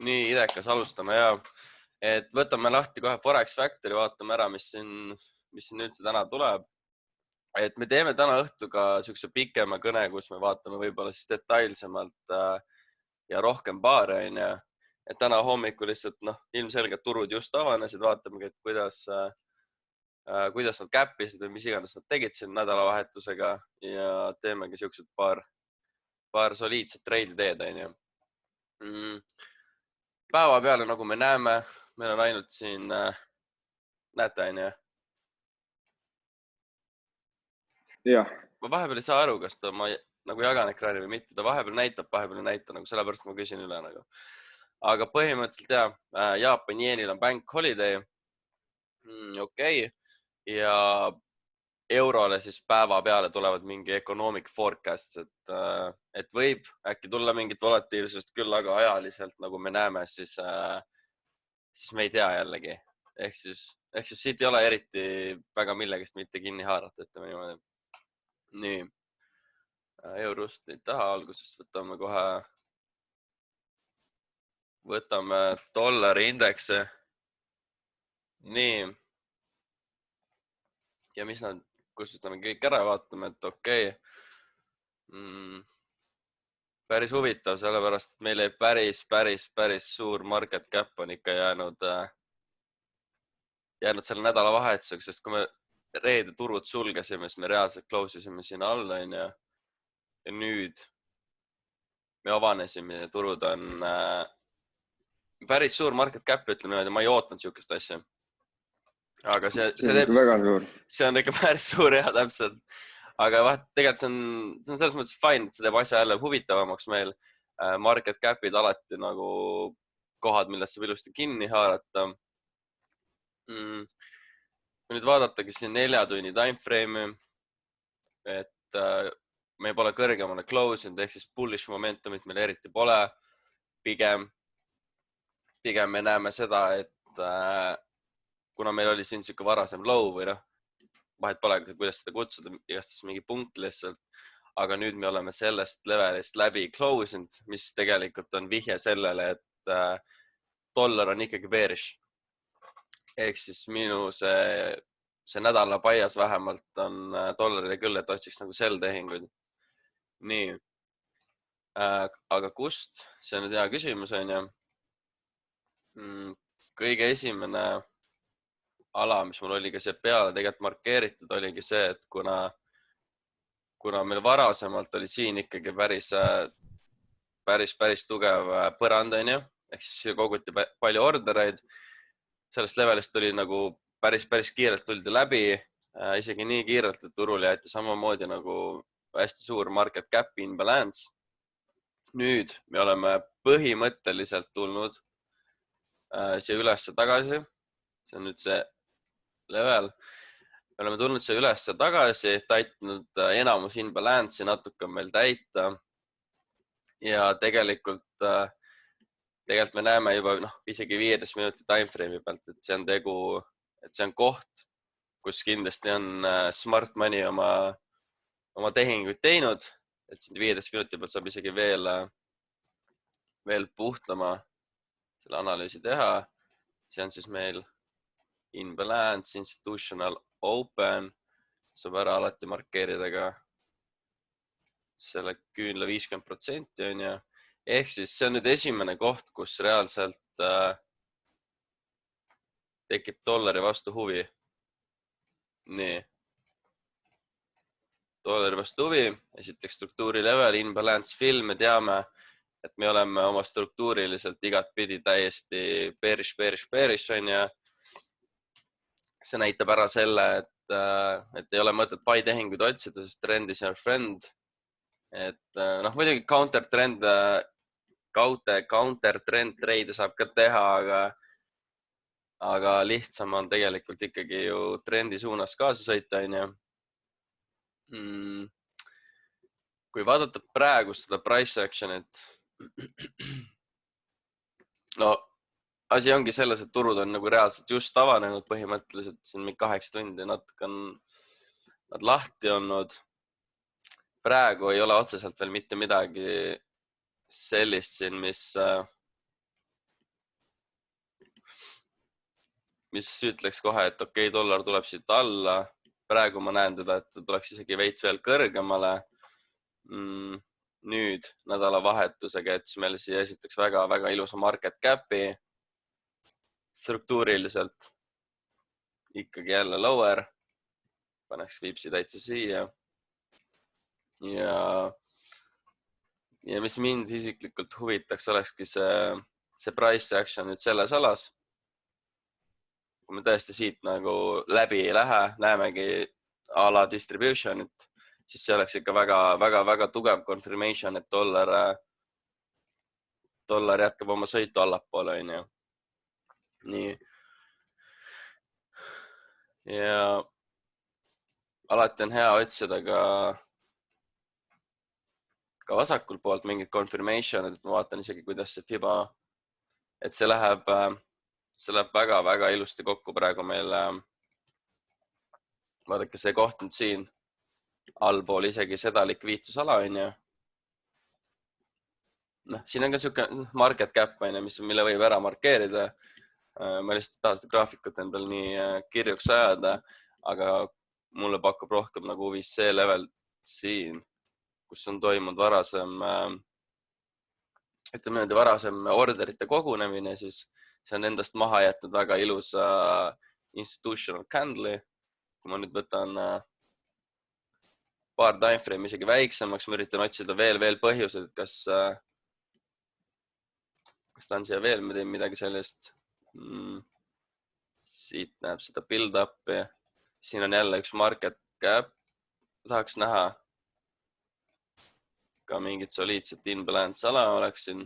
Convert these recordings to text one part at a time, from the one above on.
Nii idekas alustame ja et võtame lahti kohe Forex Factory, vaatame ära, mis siin üldse täna tuleb. Et me teeme täna õhtu ka siukse pikema kõne, kus me vaatame võib-olla siis detailsemalt ja rohkem paare, on ju. Et täna hommikul lihtsalt, ilmselgelt turud just avanesid, vaatamegi, et kuidas nad käppisid või mis iganes nad tegid siin nädalavahetusega ja teemegi siuksed paar soliidset treidi teed, on ju. Päeva peale, nagu me näeme, meil on ainult siin, näete, on ju. Jah. Ma vahepeal ei saa aru, kas ma nagu jagan ekraani või mitte. Ta vahepeal näitab, vahepeal ei näita, nagu sellepärast ma küsin üle nagu. Aga põhimõtteliselt jah, Jaapani jeenil on bank holiday. Okei. Ja eurole siis päeva peale tulevad mingi economic forecast, et võib äkki tulla mingit volatiivsust, küll aga ajaliselt, nagu me näeme, siis me ei tea jällegi. Ehk siis siit ei ole eriti väga millegist mitte kinni haarata, ütleme niimoodi. Nii. Eurost ei taha algusest, võtame dollari indeksi. Nii. Ja mis nad, kustutame kõik ära, vaatame, et okei. Päris huvitav, sellepärast, et meil ei päris suur market cap on ikka jäänud selle nädalavahetusega, sest kui me reede turud sulgesime, siis me reaalselt close isime siin alla, on ju. Ja nüüd me avanesime ja turud on päris suur market cap, ütleme niimoodi, ma ei ootanud siukest asja. Aga see on ikka päris suur ja täpselt. Aga tegelikult see on selles mõttes fine, et see teeb asja jälle huvitavamaks meil. Market cap'id alati nagu kohad, millest saab ilusti kinni haarata. Nüüd vaadatagi siin 4 tunni timeframe'i, et me pole kõrgemale close'inud, ehk siis bullish momentumit meil eriti pole. Pigem me näeme seda, et kuna meil oli siin siuke varasem low või vahet pole, kuidas seda kutsuda, igatahes mingi punkt lihtsalt. Aga nüüd me oleme sellest levelist läbi close'inud, mis tegelikult on vihje sellele, et dollar on ikkagi bearish. Ehk siis minu see nädala paias vähemalt on dollarile küll, et otsiks nagu sell tehinguid. Nii. Aga kust? See on nüüd hea küsimus, on ju. Kõige esimene ala, mis mul oli ka see peale tegelikult markeeritud, oligi see, et kuna meil varasemalt oli siin ikkagi päris tugev põrand, on ju, ehk siis koguti palju ordereid. Sellest levelist tuli nagu päris kiirelt tuldi läbi, isegi nii kiirelt, et turul jäeti samamoodi nagu hästi suur market cap imbalance. Nüüd me oleme põhimõtteliselt tulnud siia ülesse tagasi. See on nüüd see level. Me oleme tulnud siia ülesse tagasi, täitnud enamus imbalance'i, natuke on meil täita. Ja tegelikult me näeme juba isegi 15 minuti timeframe'i pealt, et see on et see on koht, kus kindlasti on smart money oma tehinguid teinud, et siin 15 minuti pealt saab isegi veel puhtama selle analüüsi teha. See on siis meil imbalance, institutional open, saab ära alati markeerida ka selle küünla 50%, on ju. Ehk siis see on nüüd esimene koht, kus reaalselt tekib dollari vastu huvi. Nii. Dollari vastu huvi, esiteks struktuuri level, imbalance fill, me teame, et me oleme oma struktuuriliselt igat pidi täiesti bearish, on ju. See näitab ära selle, et ei ole mõtet buy tehinguid otsida, sest trend is your friend. Et muidugi counter trend treide saab ka teha, aga lihtsam on tegelikult ikkagi ju trendi suunas kaasa sõita, on ju. Kui vaadata praegust seda price action'it, asi ongi selles, et turud on nagu reaalselt just avanenud põhimõtteliselt, siin 8 tundi natuke on nad lahti olnud. Praegu ei ole otseselt veel mitte midagi sellist siin, mis mis ütleks kohe, et okei, dollar tuleb siit alla. Praegu ma näen teda, et ta tuleks isegi veits veel kõrgemale. Nüüd nädalavahetusega, et siis meil siia esitaks väga ilusa market cap'i. Struktuuriliselt ikkagi jälle lower. Paneks viipsi täitsa siia. Ja mis mind isiklikult huvitaks, olekski see price action nüüd selles alas. Kui me tõesti siit nagu läbi ei lähe, näemegi a la distribution'it, siis see oleks ikka väga tugev confirmation, et dollar jätkab oma sõitu allapoole. Nii. Ja alati on hea otsida ka vasakul poolt mingid confirmation, et ma vaatan isegi, kuidas see FIBA, et see läheb väga ilusti kokku praegu meil. Vaadake, see koht nüüd siin allpool isegi seda likviidsusala on ju. Siin on ka siuke market cap, mille võib ära markeerida. Ma lihtsalt tahan seda graafikut endal nii kirjuks ajada, aga mulle pakub rohkem nagu huvi see level siin, kus on toimunud varasem orderite kogunemine, siis see on endast maha jätnud väga ilusa institutional candle'i. Kui ma nüüd võtan paar timeframe isegi väiksemaks, ma üritan otsida veel põhjused, kas ta on siia veel midagi sellist. Siit näeb seda build up'i. Siin on jälle üks market cap. Tahaks näha ka mingit soliidset imbalance ala oleks siin.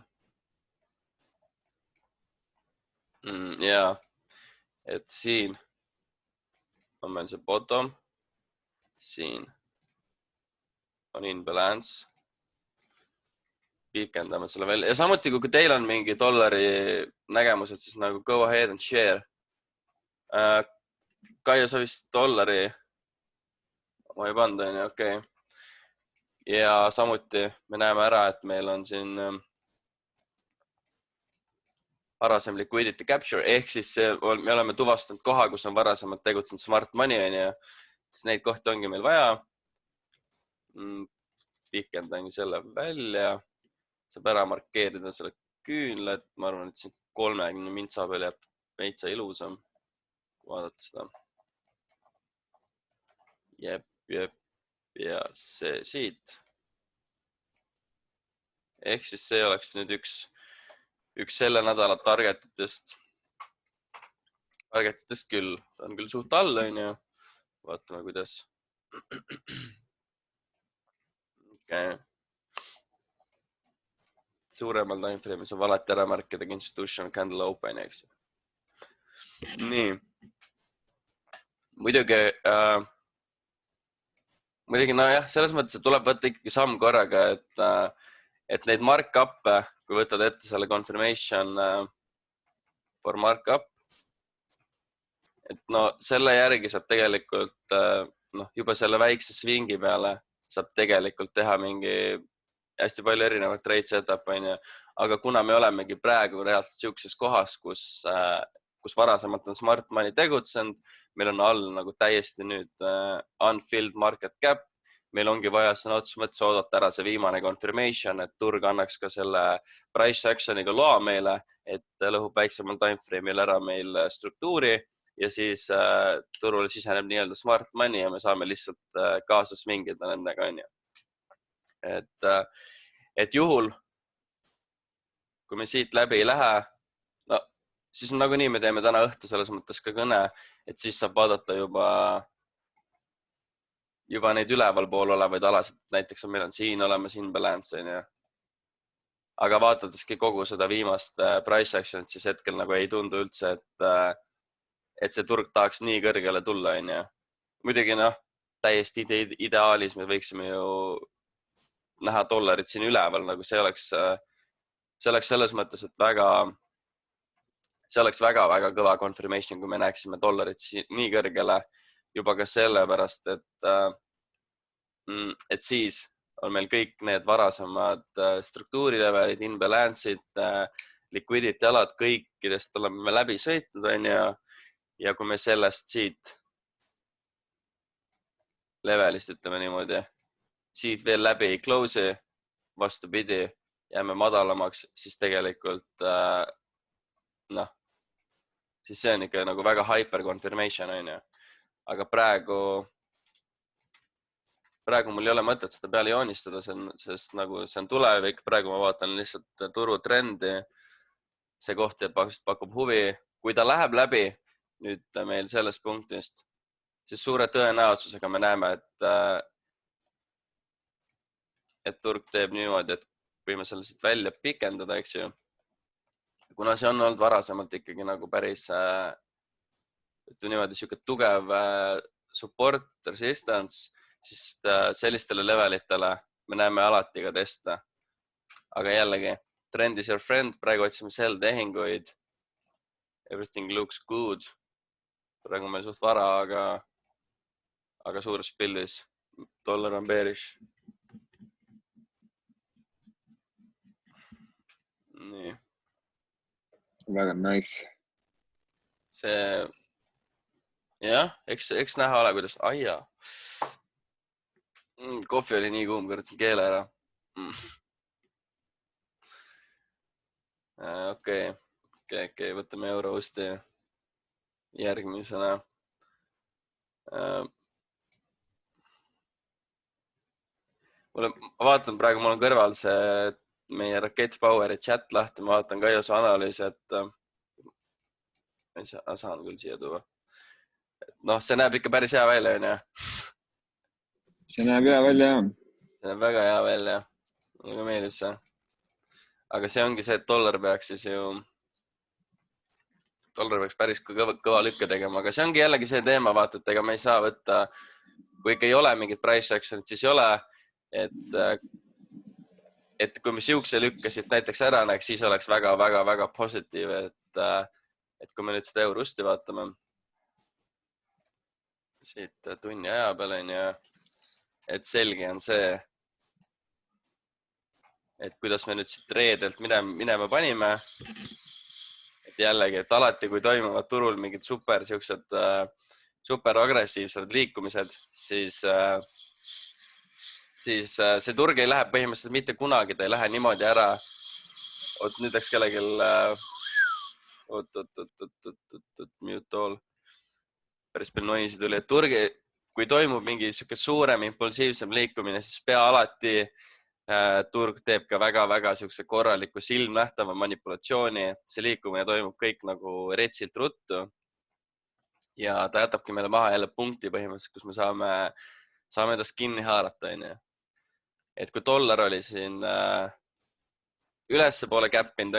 Ja, et siin on meil see bottom. Siin on imbalance. Pikendame selle veel. Ja samuti, kui teil on mingi dollari nägemused, siis nagu go ahead and share. Kaia, sa vist dollari ma ei pannud, on ju, okei. Ja samuti me näeme ära, et meil on siin varasem liquidity capture, ehk siis me oleme tuvastanud koha, kus on varasemalt tegutsenud smart money, on ju. Siis neid kohti ongi meil vaja. Pikendangi selle välja. Saab ära markeerida selle küünle, et ma arvan, et siin 30 mintsa peal jääb veitsa ilusam. Vaadata seda. Jep. Ja see siit. Ehk siis see oleks nüüd üks selle nädala targetitest küll. Ta on küll suht all, on ju. Vaatame, kuidas. Okay. Suuremal timeframe'is on alati ära märkida institutional candle open, eks. Nii. Muidugi, nojah, selles mõttes, et tuleb võtta ikkagi samm korraga, et neid mark-up'e, kui võtad ette selle confirmation for mark-up, et no selle järgi saab tegelikult juba selle väikse swingi peale saab tegelikult teha mingi hästi palju erinevat trade setup, on ju. Aga kuna me olemegi praegu reaalselt siukses kohas, kus varasemalt on smart money tegutsenud, meil on all nagu täiesti nüüd unfilled market cap, meil ongi vaja sõna otseses mõttes oodata ära see viimane confirmation, et turg annaks ka selle price action'iga loa meile, et lõhub väiksemal timeframe'il ära meil struktuuri ja siis turule siseneb nii-öelda smart money ja me saame lihtsalt kaasas mingida nendega, on ju. Et juhul, kui me siit läbi ei lähe, no siis nagunii me teeme täna õhtu selles mõttes ka kõne, et siis saab vaadata juba neid ülevalpool olevaid alasid. Näiteks meil on siin olemas imbalance, on ju. Aga vaatadeski kogu seda viimast price action'it, siis hetkel nagu ei tundu üldse, et see turg tahaks nii kõrgele tulla, on ju. Muidugi täiesti ideaalis me võiksime ju näha dollarit siin üleval, nagu see oleks selles mõttes, et see oleks väga kõva confirmation, kui me näeksime dollarit nii kõrgele juba ka sellepärast, et siis on meil kõik need varasemad struktuurilevelid, imbalance'id, liquidity alad, kõikidest oleme me läbi sõitnud, on ju. ja kui me sellest siit levelist, ütleme niimoodi, siit veel läbi ei close'i, vastupidi, jääme madalamaks, siis tegelikult siis see on ikka nagu väga hyper confirmation on ju. Aga praegu mul ei ole mõtet seda peale joonistada, sest nagu see on tulevik, praegu ma vaatan lihtsalt turutrendi. See koht pakub huvi. Kui ta läheb läbi nüüd meil sellest punktist, siis suure tõenäosusega me näeme, et turg teeb niimoodi, et võime selle siit välja pikendada, eks ju. Kuna see on olnud varasemalt ikkagi nagu päris, ütleme niimoodi, siuke tugev support, resistance, siis sellistele levelitele me näeme alati ka teste. Aga jällegi, trend is your friend, praegu otsime sell tehinguid. Everything looks good. Praegu meil suht vara, aga suures pildis dollar on bearish. Nii. Väga nice. See, jah, eks näha ole, kuidas, aia. Kohvi oli nii kuum, kõrtsin keele ära. Okei, võtame Eurosti järgmisena. Ma vaatan praegu, mul on kõrval see meie Rakett Poweri chat lahti, ma vaatan ka Josu analüüsi, et saan küll siia tuua. Noh, see näeb ikka päris hea välja, on ju? See näeb hea välja, jah. See näeb väga hea välja. Mulle meeldib see. Aga see ongi see, et dollar peaks päris kõva lükke tegema, aga see ongi jällegi see teema, vaata, et ega me ei saa võtta, kui ikka ei ole mingit price action'it, siis ei ole, et kui me siukse lükke siit näiteks ära näeks, siis oleks väga positiiv, et kui me nüüd seda Eurosti vaatame siit tunni aja peale, et selge on see, et kuidas me nüüd siit reedelt minema panime. Et jällegi, et alati, kui toimuvad turul mingid super agressiivsed liikumised, siis see turg ei lähe põhimõtteliselt mitte kunagi, ta ei lähe niimoodi ära. Nüüd läks kellelgi mute all. Päris palju noisi tuli, et turg, kui toimub mingi siuke suurem impulsiivsem liikumine, siis pea alati turg teeb ka väga siukse korraliku silmnähtava manipulatsiooni. See liikumine toimub kõik nagu retsilt ruttu ja ta jätabki meile maha jälle punkti põhimõtteliselt, kus me saame endast kinni haarata. Et kui dollar oli siin ülesse poole käppinud,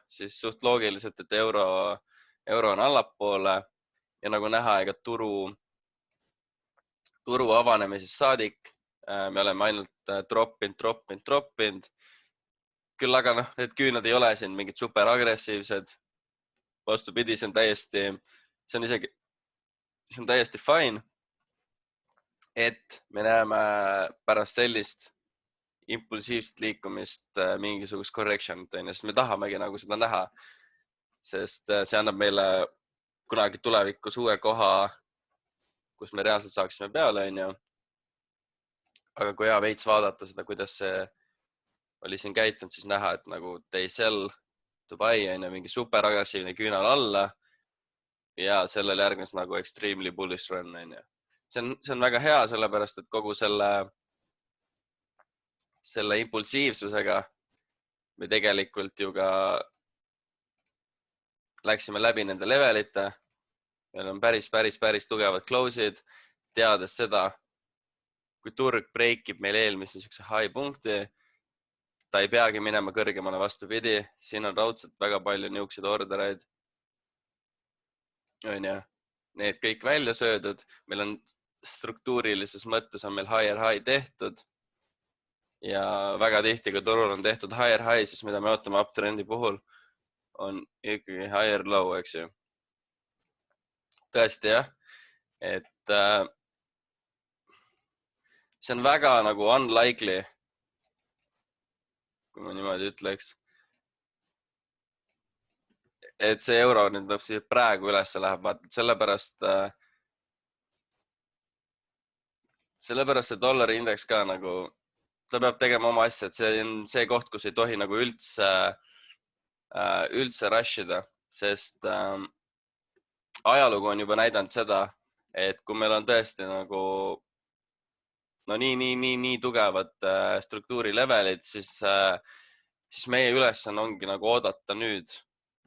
siis suht loogiliselt, et euro on allapoole ja nagu näha, ega turu avanemisest saadik me oleme ainult droppinud. Küll aga need küünad ei ole siin mingid super agressiivsed. Vastupidi, see on täiesti fine. Et me näeme pärast sellist impulsiivset liikumist mingisugust correction'it, sest me tahamegi nagu seda näha, sest see annab meile kunagi tulevikus uue koha, kus me reaalselt saaksime peale, Aga kui hea veits vaadata seda, kuidas see oli siin käitunud, siis näha, et nagu they sell to buy, mingi super agressiivne küünal alla ja sellele järgnes nagu extremely bullish run. See on väga hea, sellepärast, et kogu selle impulsiivsusega me tegelikult ju ka läksime läbi nende levelite. Meil on päris tugevad close'id, teades seda, kui turg breikib meil eelmise siukse high punkti, ta ei peagi minema kõrgemale, vastupidi. Siin on raudselt väga palju niisuguseid ordereid. Need kõik välja söödud. Meil on struktuurilises mõttes on meil higher high tehtud. Ja väga tihti, kui turul on tehtud higher high, siis mida me ootame uptrendi puhul, on ikkagi higher low, eks ju. Tõesti, jah. Et see on väga nagu unlikely, kui ma niimoodi ütleks. et see euro nüüd praegu üles läheb, vaata, sellepärast see dollari indeks ka nagu, ta peab tegema oma asja, et see on see koht, kus ei tohi nagu üldse rush ida, sest ajalugu on juba näidanud seda, et kui meil on tõesti nagu no nii tugevad struktuurilevelid, siis meie ülesanne ongi nagu oodata nüüd,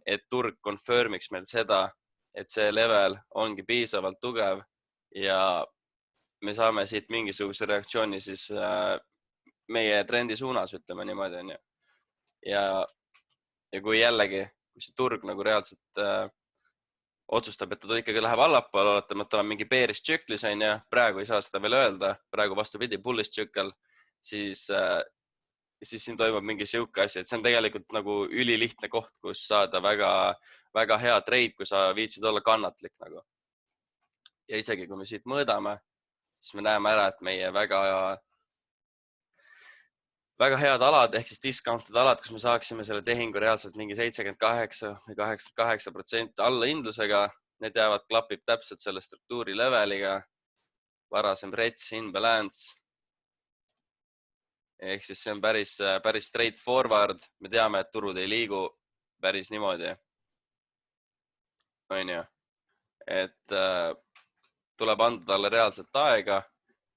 et turg confirmiks meil seda, et see level ongi piisavalt tugev ja me saame siit mingisuguse reaktsiooni siis meie trendi suunas, ütleme niimoodi, on ju. Ja kui jällegi, kui see turg nagu reaalselt otsustab, et ta ikkagi läheb allapoole, oletame, et tal on mingi bearish tsüklis, on ju, praegu ei saa seda veel öelda, praegu vastupidi, bullish tsükkel, siis siin toimub mingi sihuke asi, et see on tegelikult nagu ülilihtne koht, kus saada väga hea trade, kui sa viitsid olla kannatlik nagu. Ja isegi kui me siit mõõdame, siis me näeme ära, et meie väga head alad ehk siis discounted alad, kus me saaksime selle tehingu reaalselt mingi 78 või 88% alla hindlusega. Need jäävad, klapib täpselt selle struktuuri leveliga. Varasem rets, imbalance. Ehk siis see on päris straight forward. Me teame, et turud ei liigu päris niimoodi. On ju? Et tuleb anda talle reaalselt aega,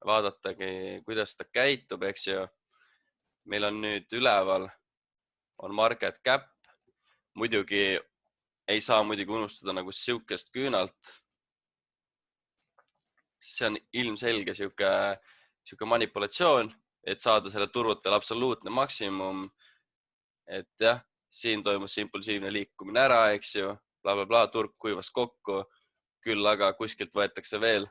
vaadatagi, kuidas ta käitub, eks ju. Meil on nüüd üleval, on market cap. Muidugi ei saa unustada nagu siukest küünalt. See on ilmselge siuke manipulatsioon, et saada selle turult veel absoluutne maksimum. Et jah, siin toimus impulsiivne liikumine ära, eks ju, blablabla, turg kuivas kokku. Küll aga kuskilt võetakse veel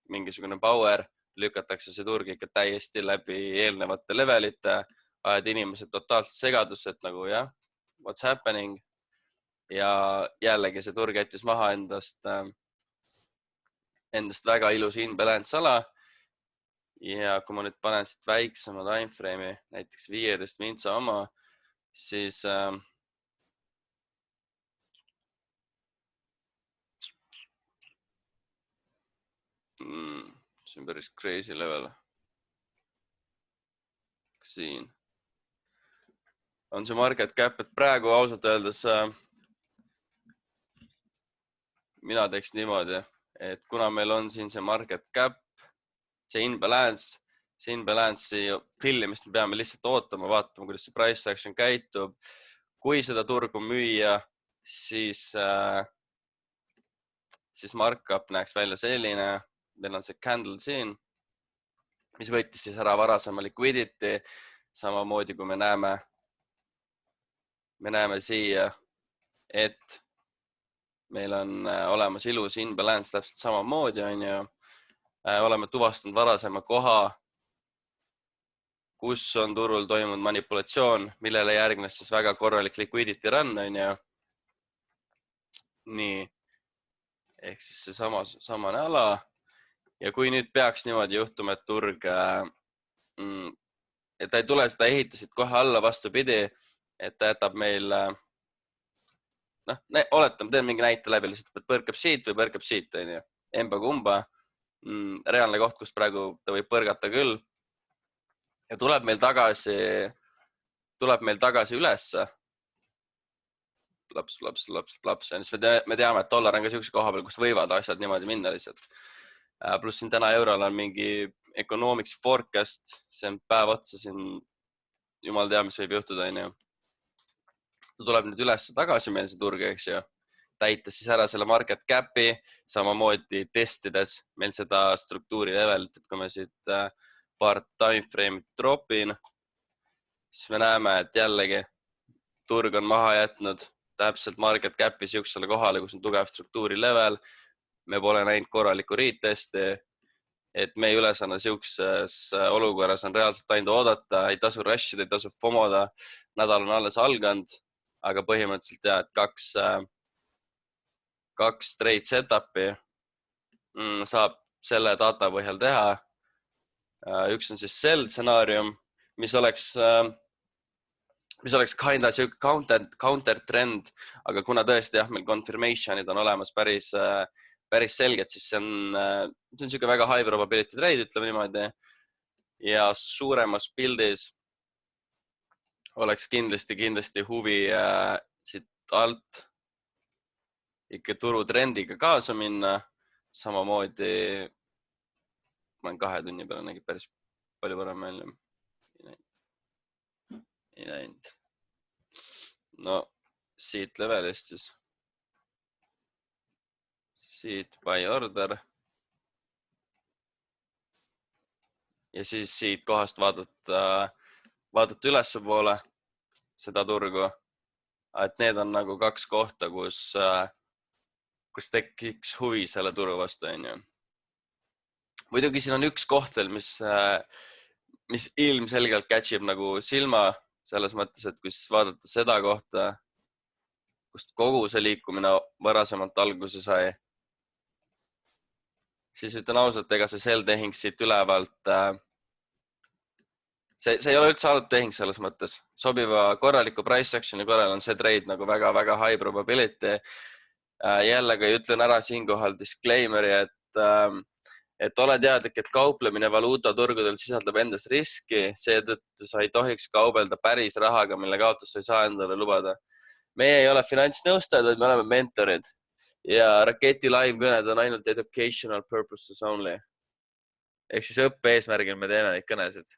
mingisugune power, lükatakse see turg ikka täiesti läbi eelnevate levelite, ajad inimesed totaalselt segadusse, et nagu jah, what's happening. Ja jällegi see turg jättis maha endast väga ilus imbalance ala. Ja kui ma nüüd panen siit väiksema timeframe'i, näiteks 15 mintsa oma, siis see on päris crazy level. Siin on see market cap, et praegu ausalt öeldes mina teeks niimoodi, et kuna meil on siin see market cap, see imbalance'i filmist me peame lihtsalt ootama, vaatama, kuidas see price action käitub. Kui seda turgu müüa, siis markup näeks välja selline. Meil on see candle siin, mis võttis siis ära varasema liquidity. Samamoodi kui me näeme siia, et meil on olemas ilus imbalance täpselt samamoodi, on ju. Oleme tuvastanud varasema koha, kus on turul toimunud manipulatsioon, millele järgnes siis väga korralik liquidity run, on ju. Nii, ehk siis see samane ala. Ja kui nüüd peaks niimoodi juhtuma, et turg, et ta ei tule, seda ehitasid kohe alla vastupidi, et ta jätab meil, oletame, teen mingi näite läbi, lihtsalt põrkab siit või põrkab siit, on ju. Emba kumba, reaalne koht, kus praegu ta võib põrgata küll. Ja tuleb meil tagasi ülesse. Laps. Siis me teame, et dollar on ka siukse koha peal, kus võivad asjad niimoodi minna lihtsalt. Pluss siin täna eurol on mingi economics forecast, see on päev otsa siin, jumal tea, mis võib juhtuda, on ju. Ta tuleb nüüd üles tagasi meil see turg, eks ju. Täites siis ära selle market cap'i, samamoodi testides meil seda struktuuri levelit, et kui me siit paar timeframe'it dropin, siis me näeme, et jällegi turg on maha jätnud täpselt market cap'i siuksele kohale, kus on tugev struktuuri level. Me pole näinud korralikku retesti, et meie ülesanne siukses olukorras on reaalselt ainult oodata, ei tasu rushida, ei tasu FOMOda, nädal on alles alganud, aga põhimõtteliselt jah, et kaks trade setup'i saab selle data põhjal teha. Üks on siis sell stsenaarium, mis oleks mis oleks kinda siuke counter trend, aga kuna tõesti jah, meil confirmation'id on olemas päris selged, siis see on siuke väga high probability trade, ütleme niimoodi. Ja suuremas pildis oleks kindlasti huvi siit alt ikka turutrendiga kaasa minna. Samamoodi ma olen 2 tunni peale nägin päris palju parem välja. Ei näinud. No siit levelist siis. Siit buy order. Ja siis siit kohast vaadata ülesse poole seda turgu. Et need on nagu 2 kohta, kus tekiks huvi selle turu vastu, onju. Muidugi siin on üks koht veel, mis ilmselgelt catchib nagu silma selles mõttes, et kui vaadata seda kohta, kust kogu see liikumine varasemalt alguse sai, siis ütlen ausalt, ega see sell tehing siit ülevalt, see ei ole üldse halb tehing selles mõttes. Sobiva korraliku price action'i korral on see trade nagu väga high probability. Jällegi ütlen ära siinkohal disclaimer'i, et ole teadlik, et kauplemine valuutaturgudel sisaldab endas riski, seetõttu sa ei tohiks kaubelda päris rahaga, mille kaotust sa ei saa endale lubada. Meie ei ole finantsnõustajad, vaid me oleme mentorid ja Raketi live-kõned on ainult educational purposes only. Ehk siis õppe eesmärgil me teeme neid kõnesid,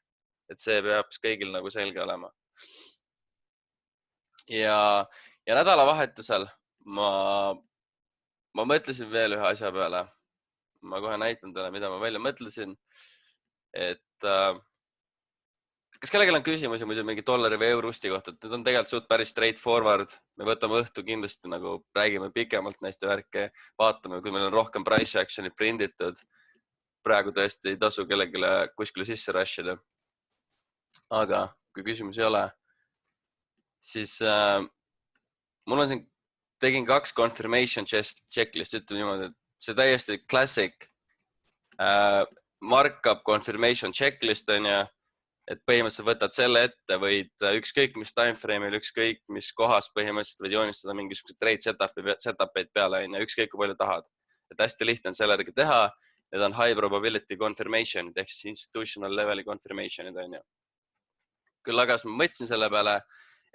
et see peab kõigil nagu selge olema. Ja nädalavahetusel ma mõtlesin veel ühe asja peale. Ma kohe näitan teile, mida ma välja mõtlesin, et kas kellelgi on küsimusi muidu mingi dollari või eurosti kohta, et need on tegelikult suht päris straightforward. Me võtame õhtu kindlasti nagu räägime pikemalt neist värke, vaatame, kui meil on rohkem price action'i prinditud. Praegu tõesti ei tasu kellegile kuskile sisse rushida. Aga kui küsimusi ei ole, siis mul on siin, tegin 2 confirmation checklist, ütleme niimoodi, et see täiesti classic markup confirmation checklist on ja, et põhimõtteliselt võtad selle ette, võid ükskõik mis timeframe'il, ükskõik mis kohas põhimõtteliselt võid joonistada mingisugused trade setup'id peale on ja ükskõik kui palju tahad. Et hästi lihtne on selle järgi teha. Need on high probability confirmation, ehk siis institutional leveli confirmation'id on ja. Küll aga ma mõtlesin selle peale,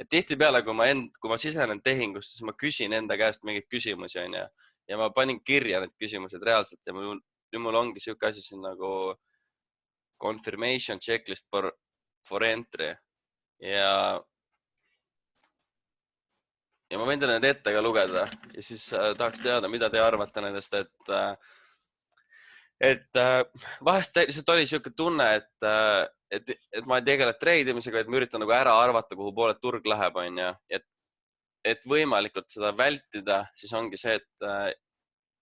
et tihtipeale, kui ma sisenen tehingusse, siis ma küsin enda käest mingeid küsimusi on ja ma panin kirja need küsimused reaalselt ja mul ongi siuke asi siin nagu confirmation checklist for entry ja ma võin teile need ette ka lugeda ja siis tahaks teada, mida te arvate nendest, et vahest lihtsalt oli siuke tunne, et ma ei tegele treidimisega, et ma üritan nagu ära arvata, kuhu poole turg läheb on ja et võimalikult seda vältida, siis ongi see, et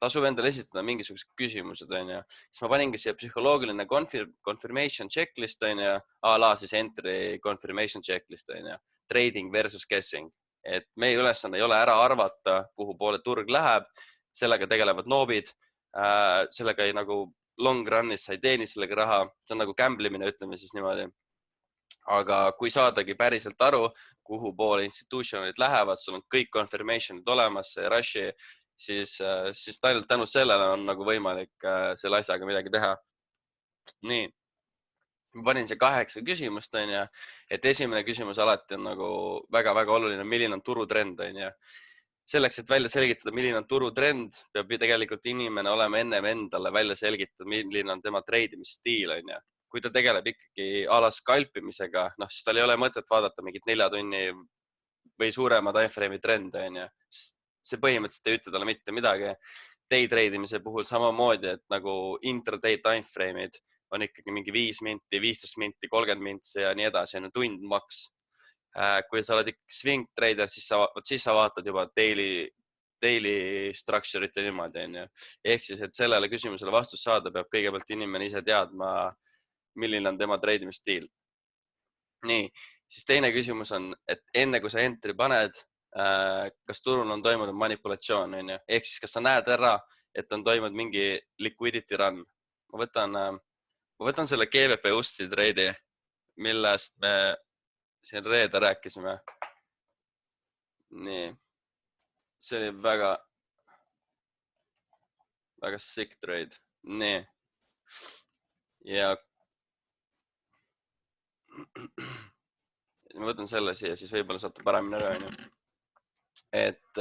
tasub endale esitada mingisugused küsimused on ja siis ma paningi siia psühholoogiline confirmation checklist on ja a la siis entry confirmation checklist on ja trading versus guessing, et meie ülesanne ei ole ära arvata, kuhu poole turg läheb, sellega tegelevad noobid, sellega ei nagu long run'is sa ei teeni sellega raha, see on nagu gamblimine, ütleme siis niimoodi. Aga kui saadagi päriselt aru, kuhu poole institutionalid lähevad, sul on kõik confirmationid olemas, see rushi, siis ainult tänu sellele on nagu võimalik selle asjaga midagi teha. Nii, ma panin see 8 küsimust on ja, et esimene küsimus alati on nagu väga-väga oluline, milline on turutrend on ja selleks, et välja selgitada, milline on turutrend, peab tegelikult inimene olema ennem endale välja selgitada, milline on tema treidimisstiil on ja. Kui ta tegeleb ikkagi ala skalpimisega, siis tal ei ole mõtet vaadata mingit 4 tunni või suurema timeframe'i trende on ja. See põhimõtteliselt ei ütle talle mitte midagi. Day treidimise puhul samamoodi, et nagu intraday timeframe'id on ikkagi mingi 5 minti, 15 minti, 30 minti ja nii edasi, on tund maks. Kui sa oled ikkagi swing trader, siis sa vaatad juba daily structure'it ja niimoodi on ja. Ehk siis, et sellele küsimusele vastus saada, peab kõigepealt inimene ise teadma, milline on tema treidimisstiil. Nii, siis teine küsimus on, et enne kui sa entry paned, kas turul on toimunud manipulatsioon, on ju? Ehk siis, kas sa näed ära, et on toimunud mingi liquidity run? Ma võtan selle GBP USD trade'i, millest me siin reede rääkisime. Nii. See oli väga sick trade. Nii. Ja ma võtan selle siia, siis võib-olla saate paremini aru, on ju. Et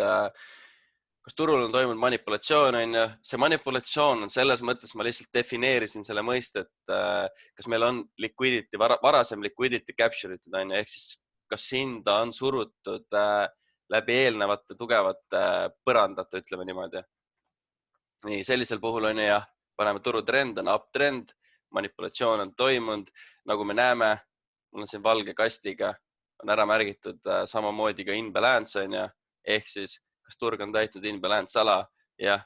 kas turul on toimunud manipulatsioon, on ju. See manipulatsioon on selles mõttes, ma lihtsalt defineerisin selle mõiste, et kas meil on liquidity, varasem liquidity capture'itud, on ju. Ehk siis kas hinda on surutud läbi eelnevate tugevate põrandate, ütleme niimoodi. Nii, sellisel puhul on ju jah, paneme turutrend, on uptrend, manipulatsioon on toimunud. Nagu me näeme, mul on siin valge kastiga, on ära märgitud samamoodi ka in-balance, on ju. Ehk siis, kas turg on täitnud in-balance ala? Jah.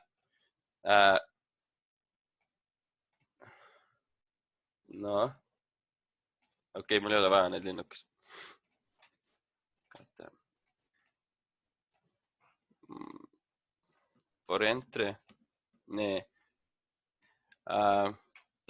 No. Okei, mul ei ole vaja neid linnukest. For entry. Nii.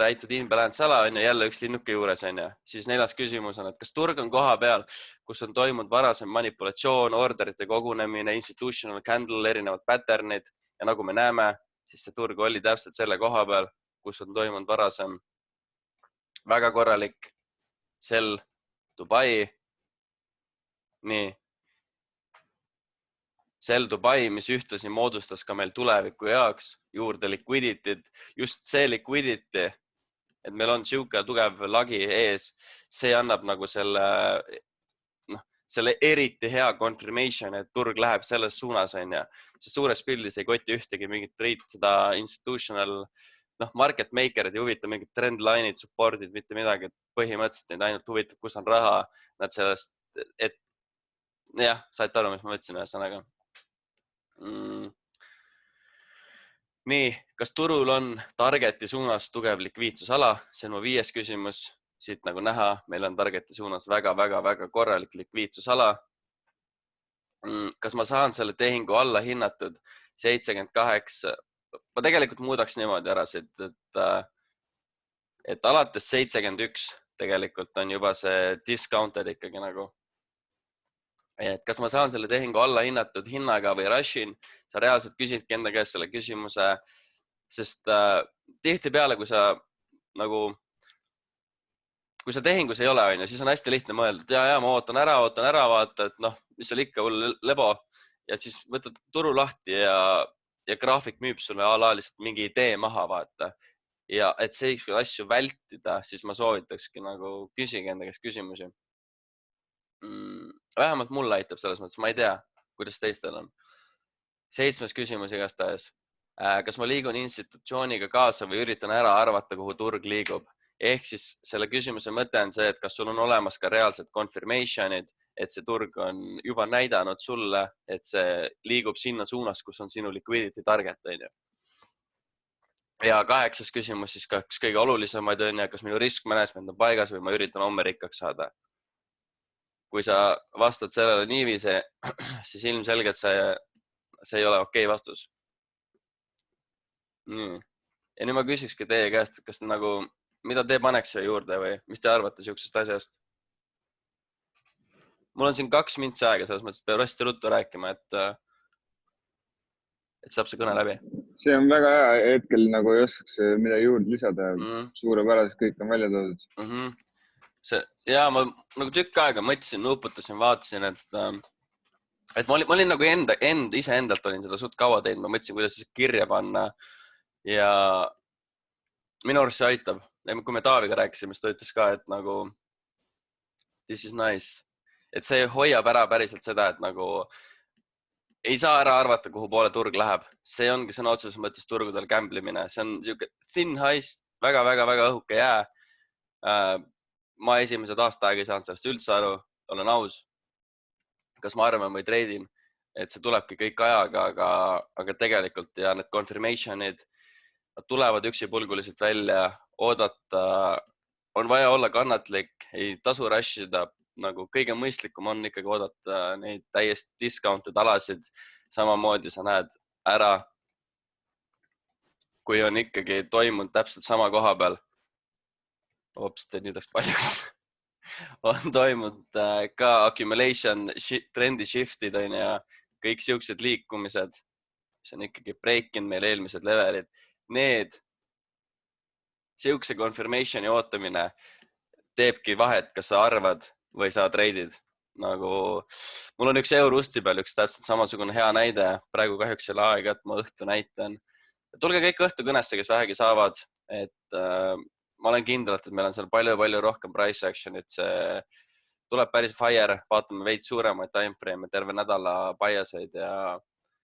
Täitud in-balance ala on ju jälle üks linnuke juures on ju. Siis 4. küsimus on, et kas turg on koha peal, kus on toimunud varasem manipulatsioon, orderite kogunemine, institutional candle, erinevad patternid ja nagu me näeme, siis see turg oli täpselt selle koha peal, kus on toimunud varasem väga korralik sell Dubai. Nii. Sell Dubai, mis ühtlasi moodustas ka meil tuleviku jaoks juurde liquidity'd. Just see liquidity, et meil on siuke tugev lagi ees, see annab nagu selle eriti hea confirmation, et turg läheb selles suunas, on ju. See suures pildis ei koti ühtegi mingit trade, seda institutional, market maker'id ei huvita mingid trendline'id, support'id, mitte midagi. Põhimõtteliselt neid ainult huvitab, kus on raha. Nad sellest, et jah, saite aru, mis ma mõtlesin ühesõnaga. Nii, kas turul on targeti suunas tugev likviidsusala? See on mu 5. küsimus. Siit nagu näha, meil on targeti suunas väga korralik likviidsusala. Kas ma saan selle tehingu alla hinnatud 78? Ma tegelikult muudaks niimoodi ära siit, et alates 71 tegelikult on juba see discounted ikkagi nagu. Et kas ma saan selle tehingu alla hinnatud hinnaga või rushin, sa reaalselt küsidki enda käest selle küsimuse, sest tihtipeale, kui sa tehingus ei ole, siis on hästi lihtne mõelda, et ja ma ootan ära, vaata, et mis seal ikka hull lebo ja siis võtad turu lahti ja graafik müüb sulle ala lihtsalt mingi idee maha, vaata. Ja et selliseid asju vältida, siis ma soovitakski nagu küsige enda käest küsimusi. Vähemalt mulle aitab selles mõttes, ma ei tea, kuidas teistel on. 7. küsimus igastahes. Kas ma liigun institutsiooniga kaasa või üritan ära arvata, kuhu turg liigub? Ehk siis selle küsimuse mõte on see, et kas sul on olemas ka reaalsed confirmation'id, et see turg on juba näidanud sulle, et see liigub sinna suunas, kus on sinu liquidity target, on ju. Ja 8. küsimus siis kas kõige olulisemaid on ja kas minu risk management on paigas või ma üritan homme rikkaks saada. Kui sa vastad sellele niiviisi, siis ilmselgelt see ei ole okei vastus. Ja nüüd ma küsikski teie käest, kas mida te paneks siia juurde või mis te arvate siuksest asjast? Mul on siin 2 mintsi aega, selles mõttes peab hästi ruttu rääkima, et saab see kõne läbi. See on väga hea, hetkel nagu ei oskaks midagi juurde lisada. Suurepäraselt kõik on välja toodud. Ja ma nagu tükk aega mõtlesin, nuputasin, vaatasin, et ma olin nagu iseendalt olin seda suht kaua teinud. Ma mõtlesin, kuidas kirja panna ja minu arust see aitab. Kui me Taaviga rääkisime, siis ta ütles ka, et nagu this is nice. Et see hoiab ära päriselt seda, et nagu ei saa ära arvata, kuhu poole turg läheb. See ongi sõna otseses mõttes turgudel gamblimine. See on siuke thin ice, väga õhuke jää. Ma esimesed aasta aega ei saanud sellest üldse aru, olen aus. Kas ma arvan või treidin, et see tulebki kõik ajaga, aga tegelikult ja need confirmation'id, nad tulevad üksipulguliselt välja, oodata, on vaja olla kannatlik, ei tasu rushida. Nagu kõige mõistlikum on ikkagi oodata neid täiesti discounted alasid. Samamoodi sa näed ära, kui on ikkagi toimunud täpselt sama koha peal. Hoopis, nüüd läks paljuks. on toimunud ka accumulation, trendi shift'id on ja kõik siuksed liikumised, mis on ikkagi breakinud meil eelmised levelid. Need siukse confirmation'i ootamine teebki vahet, kas sa arvad või sa treidid. Nagu mul on üks Eurusti peal üks täpselt samasugune hea näide. Praegu kahjuks ei ole aega, et ma õhtu näitan. Tulge kõik õhtu kõnesse, kes vähegi saavad. Et ma olen kindlalt, et meil on seal palju rohkem price action'it. See tuleb päris fire. Vaatame veid suuremaid timeframe, terve nädala biaseid ja